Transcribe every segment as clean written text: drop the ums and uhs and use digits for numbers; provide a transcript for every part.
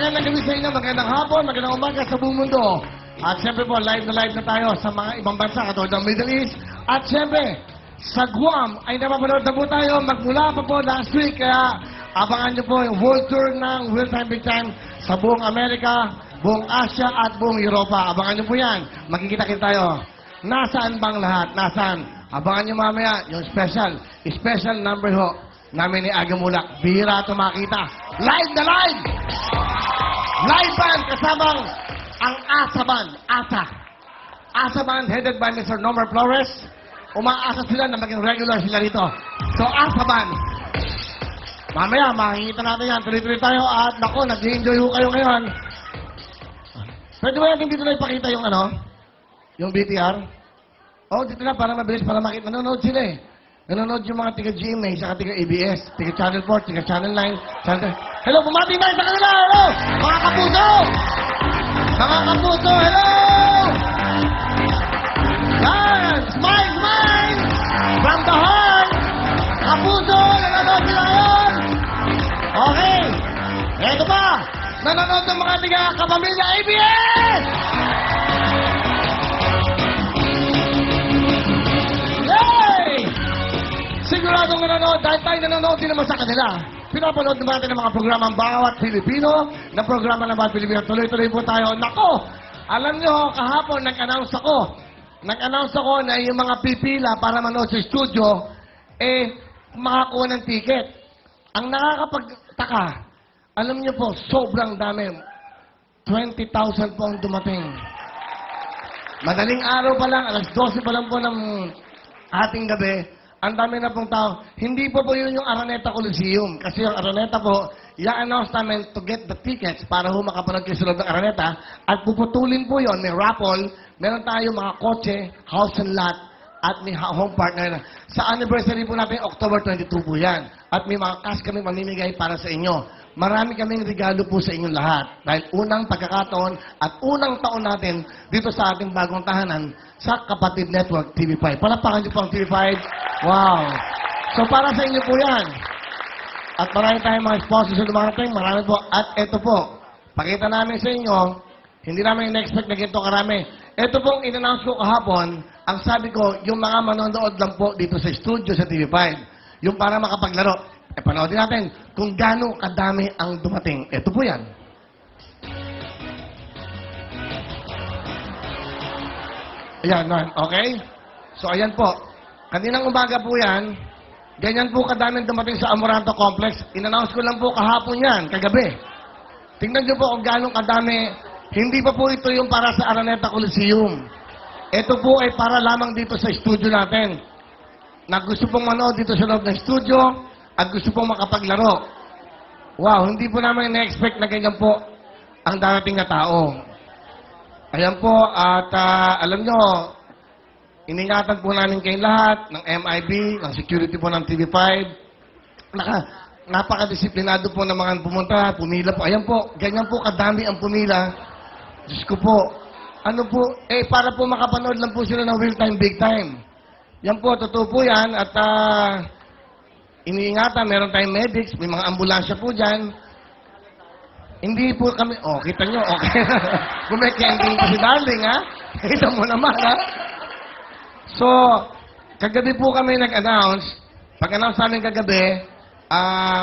magandang gabi sa inyo, magandang hapon, magandang umaga sa buong mundo. At siyempre po, live na tayo sa mga ibang bansa katulad ng Middle East. At siyempre, sa Guam ay napapanood na po tayo magmula pa po last week. Kaya abangan niyo po yung world tour ng Real Time Big Time sa buong Amerika, buong Asia at buong Europa. Abangan niyo po yan. Magkikita-kita tayo. Nasaan bang lahat? Nasaan? Abangan niyo mamaya yung special number ho namin ni Aga Mulak. Bihira ito makita. Live na live! Live band kasamang ang ASA Band. ASA Band headed by Mr. Nomer Flores. Umaasa sila na maging regular sila rito. So, ASA Band. Mamaya, makikita natin yan. Tuloy-tuloy tayo at naku, nag-enjoy ho kayo ngayon. Pwede ba natin dito na ipakita yung ano? Yung BTR? Oh, dito na, para mabilis, para makita. Nanonood sila eh. Nanonood yung mga tiga-GMA, saka tiga-ABS, tiga-Channel 4, tiga-Channel 9, Channel... Hello, bumati tayo sa kanila! Hello! Mga kapuso! Mga kapuso, hello! Yan! Smile, smile! From the heart! Kapuso! Nanonood sila ngayon! Okay! Eto pa! Nanonood ng mga tiga-kapamilya ABS! Siguradong nanonood, dahil tayo nanonood din naman sa kanila. Pinapanood naman natin ang mga programang Bawat Pilipino, na programa ng Bawat Pilipino. Tuloy-tuloy po tayo. Nako! Alam nyo, kahapon nag-announce ako. Nag-announce ako na yung mga pipila para manood sa studio, makakuha ng ticket. Ang nakakapagtaka, alam nyo po, sobrang dami. 20,000 po ang dumating. Madaling araw pa lang, alas 12 pa lang po ng ating gabi, ang dami na pong tao. Hindi po yun yung Araneta Coliseum. Kasi yung Araneta po, i-announce namin to get the tickets para ho makapanood kayo sa loob ng Araneta. At puputulin po yun, may raffle. Meron tayo mga kotse, house and lot, at may home partner. Sa anniversary po natin, October 22 po yan. At may mga cash kami mamimigay para sa inyo. Marami kaming regalo po sa inyong lahat. Dahil unang pagkakataon at unang taon natin dito sa ating bagong tahanan sa Kapatid Network TV5. Palapakan niyo po ang TV5. Wow! So para sa inyo po yan. At marami tayong mga sponsors na dumarating. Marami po. At ito po, pakita namin sa inyo, hindi namin in-expect na ganito karami. Ito pong in-announce ko kahapon, ang sabi ko, yung mga manonood lang po dito sa studio sa TV5. Yung para makapaglaro. Panoodin natin kung gaano kadami ang dumating. Ito po yan. Ayan, okay? So, ayan po. Kaninang umaga po yan, ganyan po kadaming dumating sa Amoranto Complex. In-announce ko lang po kahapon yan, kagabi. Tingnan nyo po kung gaano kadami. Hindi pa po ito yung para sa Araneta Coliseum. Ito po ay para lamang dito sa studio natin. Na gusto pong manood dito sa loob ng studio, at gusto pong makapaglaro. Wow, hindi po namin na-expect na ganyan po ang darating na tao. Ayan po, at alam nyo, iningatan po namin kayong lahat ng MIB, ng security po ng TV5. Napakadisiplinado po ng mga pumunta, pumila po. Ayan po, ganyan po kadami ang pumila. Diyos ko po, ano po, para po makapanood lang po sila ng Real Time Big Time. Yan po, totoo po yan, at iniingatan, meron tayong medics, may mga ambulansya po dyan. Hindi po kami, kita nyo, okay. Gumekending ko si Darling, ha? Kita mo naman, ha? So, kagabi po kami nag-announce. Pag-announce namin kagabi,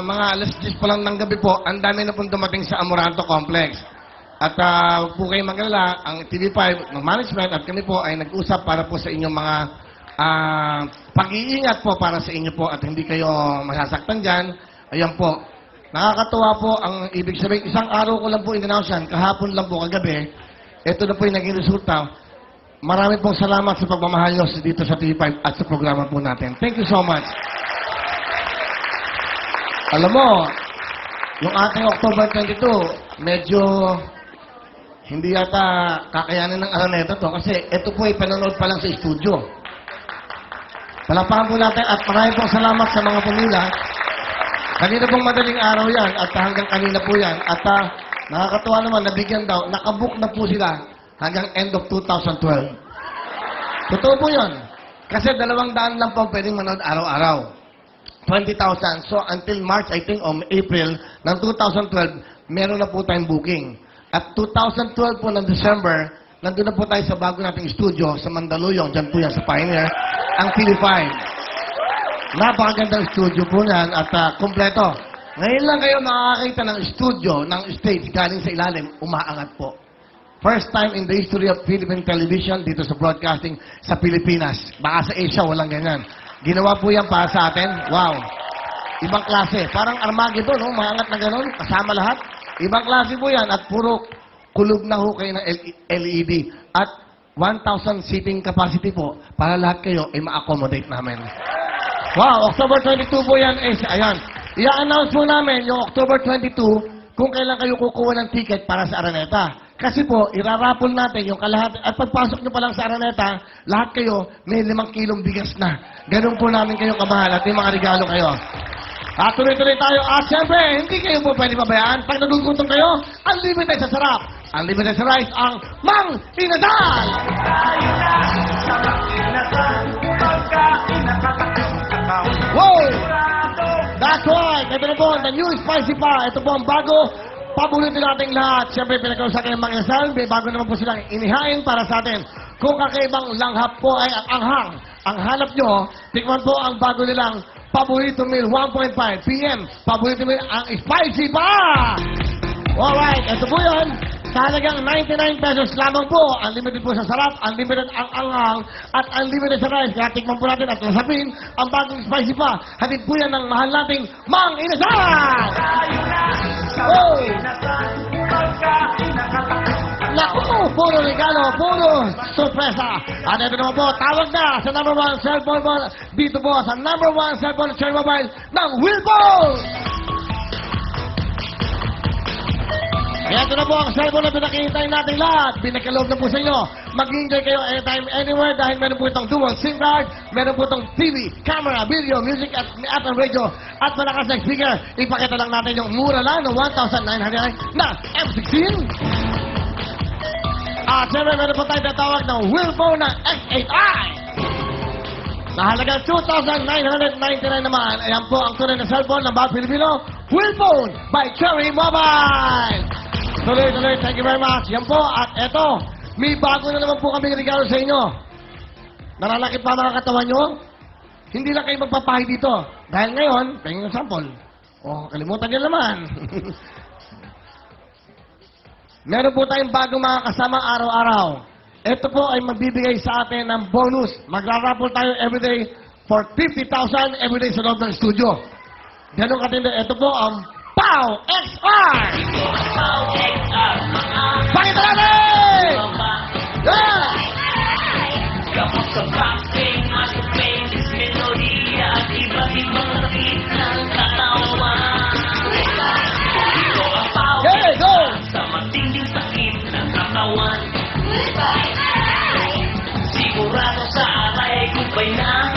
mga alas 10 pa lang ng gabi po, ang dami na pong dumating sa Amoranto Complex. At huwag po kayong mag-alala, ang TV5 ng management at kami po ay nag-usap para po sa inyong mga pag-iingat po para sa inyo po at hindi kayo masasaktan dyan. Ayan po. Nakakatuwa po ang ibig sabihin. Isang araw ko lang po in-announce yan. Kahapon lang po kagabi. Ito na po yung naging resulta. Marami pong salamat sa pagmamahal nyo dito sa TV5 at sa programa po natin. Thank you so much. Alam mo, yung ating October 22, medyo hindi yata kakayanin ng Araneta to kasi ito po ay panonood pa lang sa studio. Palapakan po natin at marami pong salamat sa mga pumila. Kanina pong madaling araw yan at hanggang kanina po yan. At nakakatuwa naman, nabigyan daw, nakabook na po sila hanggang end of 2012. Totoo po yun. Kasi 200 lang po pwedeng manood araw-araw. 20,000. So, until March, I think, o April ng 2012, meron na po tayong booking. At 2012 po ng December, nandun na po tayo sa bago nating studio sa Mandaluyong. Diyan po yan sa Pioneer. Ang TV5. Napakagandang studio po yan at kompleto. Ngayon lang kayo makakakita ng studio, ng stage galing sa ilalim, umaangat po. First time in the history of Philippine television dito sa broadcasting sa Pilipinas. Baka sa Asia, walang ganyan. Ginawa po yan para sa atin. Wow. Ibang klase. Parang Armageddon, no? Maangat na gano'n. Kasama lahat. Ibang klase po yan at puro kulog na ho kayo ng LED. At 1,000 seating capacity po para lahat kayo ay ma-accommodate namin. Wow, October 22 po yan. Ayan. I-announce po namin yung October 22 kung kailan kayo kukuha ng ticket para sa Araneta. Kasi po, irarapol natin yung kalahati. At pagpasok nyo pa lang sa Araneta, lahat kayo may 5 kilong bigas na. Ganun po namin kayo kamahal at may mga regalo kayo. At tuloy-tuloy tayo. At syempre, hindi kayo po pwede pabayaan. Pag nagugutom kayo, unlimited sa sarap. Unlimited sa rice, ang Mang Inasal! Wow! That's right! Ito na po, the new spicy pa. Ito po ang bago. Pabunutin natin lahat. Siyempre, pinag-usapan ng mga inasal. May bago naman po silang inihain para sa atin. Kung kakaibang langhap po ay ang anghang. Ang hanap nyo, tikman po ang bago nilang Paborito Meal 1.5 PM. Paborito Meal ang spicy pa! Alright, ito po yun. Sa halagang 99 pesos lamang po. Unlimited po sa sarap, unlimited ang anghang, at unlimited sa rice. Kaya tikman po natin at nasapin ang bagong spicy pa. Hatid po yan ng mahal nating Mang Inasal! Oh! Naku, puro regalo, puro sorpresa. At ito naman po, tawag na sa number 1 cellphone mo. Dito po sa number 1 cellphone share mobile ng Wilbon! Ito na po ang cellphone na pinakihintay natin lahat. Pinagkaloob na po sa inyo. Mag-enjoy kayo anytime, anywhere dahil meron po itong dual SIM card, meron po itong TV, camera, video, music at radio at malakas na speaker. Ipakita lang natin yung mura lang ng 1,999 na M16. At siyempre meron po tayo tatawag ng Wilbon na X8i. Nahalagang 2,999 naman. Ayan po ang tunay na cellphone ng bawat Pilipino. Wilbon by Cherry Mobile. Tuloy-tuloy, thank you very much. Yan po, at eto, may bago na naman po kami regalo sa inyo. Nalalakit pa mga katawan nyo? Hindi lang kayo magpapahay dito. Dahil ngayon, tingin yung sample. Oh, kalimutan nyo naman. Meron po tayong bagong mga kasama araw-araw. Ito po ay magbibigay sa atin ng bonus. Magra-raffle tayo everyday for 50,000 everyday sa loob ng studio. Ganun katindi. Ito po ang Pow XR! Pow XR! Pakita natin! Yeah! Kapag sa boxing, masupin, melodiya at iba-ibang sakit ng katawan. Ito ang Pow Okay, go! sa matinding sakit ng katawan. Sigurado sa aray kumpay na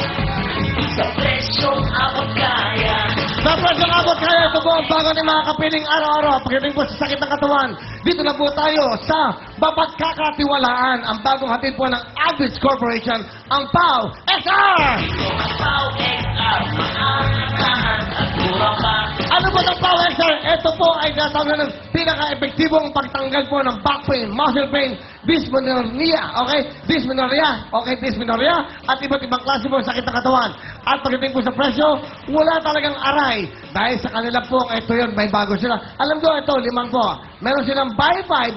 sa presyong abot kaya. Sa presyong abot kaya, ito po ang bago ng mga kapiling araw-araw. Pagdating po sa sakit ng katawan, dito na po tayo sa mapagkakatiwalaan. Ang bagong hatid po ng Average Corporation, ang POW XR! Ito ang Pow XR, maangahan at mura pa. Ano po ang POW XR? Ito po ay natawag ng pinaka-epektibong pagtanggal po ng back pain, muscle pain, dysmenorrhea, okay? Dysmenorrhea, at iba't ibang klase po ng sakit ng katawan. At pagdating po sa presyo, wala talagang aray. Dahil sa kanila po, ito yun, may bago sila. Alam ko, ito, 5 po. Meron silang buy 5,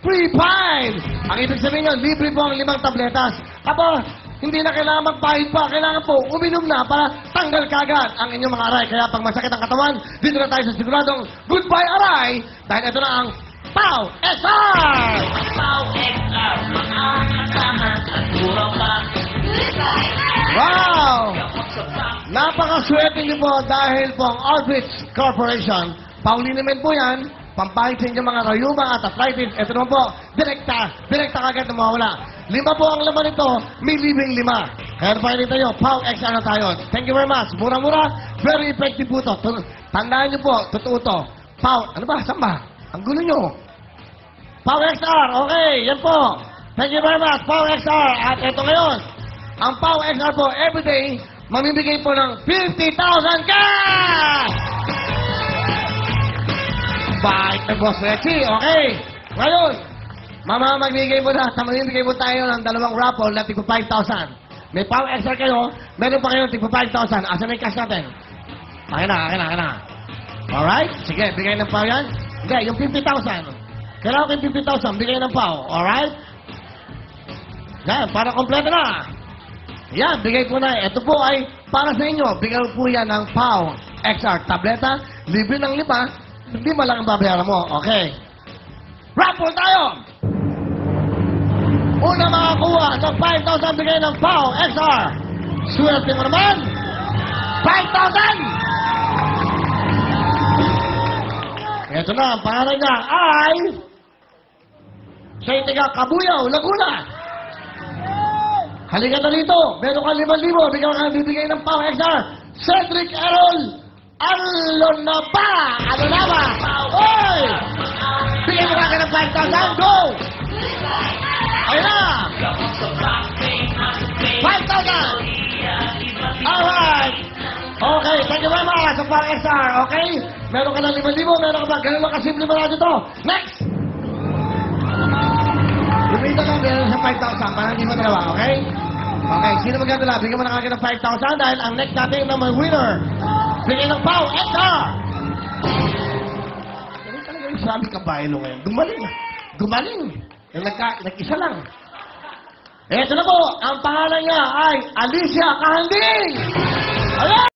free 5. Ang ibig sabihin nyo, libre po ang 5 tabletas. Apo, hindi na kailangan magpahid pa. Kailangan po, uminom na para tanggal kagad ang inyong mga aray. Kaya pag masakit ang katawan, dito na tayo sa siguradong goodbye aray. Dahil ito na ang POW XR! Pow XR, maangahan at mura pa. Wow! Kapag sa boxing, Napakaswerte niyo po dahil po ang Arbitz Corporation. Paulinimen po yan. Pampahid sa inyong mga rayuma at arthritis. Ito naman po, direkta kagad na mawawala. 5 po ang laman nito, may libreng 5. Kaya pa tayo, POW XR na tayo. Thank you very much. Mura-mura, very effective po ito. Tandaan niyo po, totoo ito. POW, ano ba? Saan ba? Ang gulo nyo. POW XR, okay, yan po. Thank you very much, POW XR. At ito ngayon, ang POW XR po, everyday, mamimigay po ng 50,000 cash! bait na Boss Reggie. Okay. Ngayon, mamamagigay mo na. Mamamigay mo tayo ng dalawang raffle na tigpo 5,000. May power extra kayo. Meron pa kayo tigpo 5,000. Asan na yung cash natin? Akin na. Alright? Sige, bigay ng power yan. Hindi, yung 50,000. Kailangan ko yung 50,000. Bigay ng power. Alright? Yan, para kompleto na. Yan, bigay ko na. Ito po ay para sa inyo. Bigay po yan ng POW XR tableta. Libre ng 5. Hindi mo lang ang babayaran mo. Okay. Raffle tayo! Una makakuha ng 5,000 bigay ng POW XR. Swerte mo naman. 5,000! Ito na, ang pangalan niya ay... Siya'y taga Kabuyaw, Laguna. Halika na dito. Meron ka 5,000. Bigyan ka bibigay ng POW XR. Cedric Errol Alonaba. Alonaba. Oy! Bigyan mo ka ng 5,000. Go! Ayun na! 5,000! Alright! Okay, thank you very much sa POW XR. Okay? Meron ka ng 5,000. Meron ka ba? Ganun lang kasimple mo na dito. Next! Lumita lang din sa 5,000 para hindi mo dalawa, okay? Okay, sino magandala? Bigyan mo na kagad ng 5,000 dahil ang next natin na may winner. Bigyan ng POW XR! Ganun talaga yung sabi kabailo ngayon. Gumaling. Yung nag-isa lang. Eto na po, ang pangalan niya ay Alicia Kahanding! Ayan!